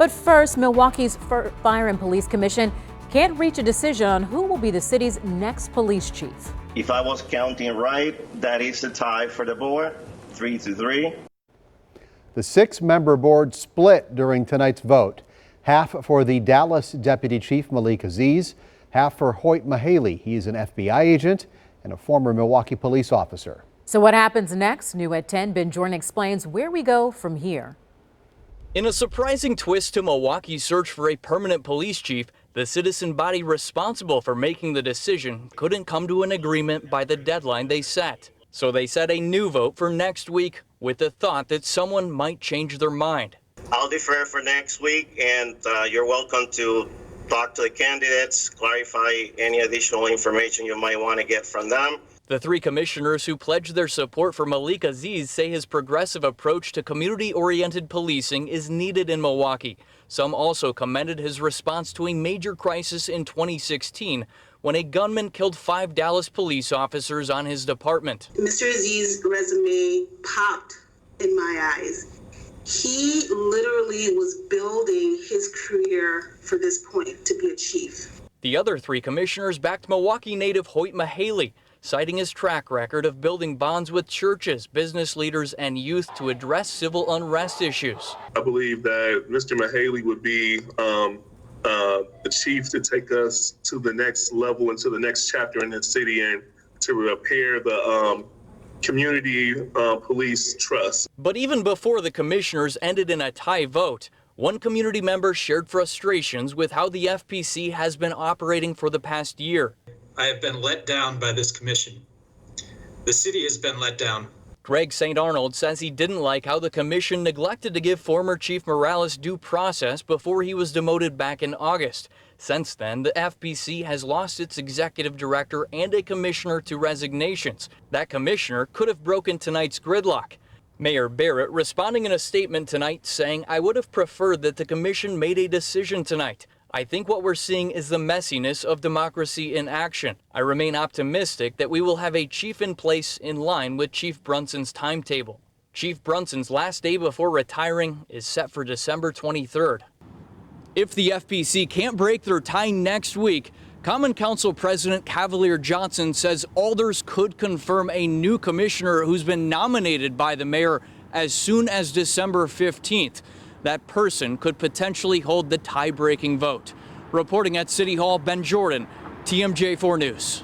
But first, Milwaukee's Fire and Police Commission can't reach a decision on who will be the city's next police chief. If I was counting right, that is a tie for the board, 3-3. The 6-member board split during tonight's vote. Half for the Dallas Deputy Chief Malik Aziz, half for Hoyt Mahaley. He's an FBI agent and a former Milwaukee police officer. So what happens next? New at 10, Ben Jordan explains where we go from here. In a surprising twist to Milwaukee's search for a permanent police chief, the citizen body responsible for making the decision couldn't come to an agreement by the deadline they set. So they set a new vote for next week with the thought that someone might change their mind. I'll defer for next week, and you're welcome to talk to the candidates, clarify any additional information you might want to get from them. The 3 commissioners who pledged their support for Malik Aziz say his progressive approach to community-oriented policing is needed in Milwaukee. Some also commended his response to a major crisis in 2016 when a gunman killed 5 Dallas police officers on his department. Mr. Aziz's resume popped in my eyes. He literally was building his career for this point to be a chief. The other 3 commissioners backed Milwaukee native Hoyt Mahaley, citing his track record of building bonds with churches, business leaders, and youth to address civil unrest issues. I believe that Mr. Mahaley would be the chief to take us to the next level and to the next chapter in this city and to repair the community police trust. But even before the commissioners ended in a tie vote, one community member shared frustrations with how the FPC has been operating for the past year. I have been let down by this commission. The city has been let down. Greg St. Arnold says he didn't like how the commission neglected to give former Chief Morales due process before he was demoted back in August. Since then, the FPC has lost its executive director and a commissioner to resignations. That commissioner could have broken tonight's gridlock. Mayor Barrett responding in a statement tonight saying, "I would have preferred that the commission made a decision tonight. I think what we're seeing is the messiness of democracy in action. I remain optimistic that we will have a chief in place in line with Chief Brunson's timetable." Chief Brunson's last day before retiring is set for December 23rd. If the FPC can't break their tie next week, Common Council President Cavalier Johnson says Alders could confirm a new commissioner who's been nominated by the mayor as soon as December 15th. That person could potentially hold the tie-breaking vote. Reporting at City Hall, Ben Jordan, TMJ4 News.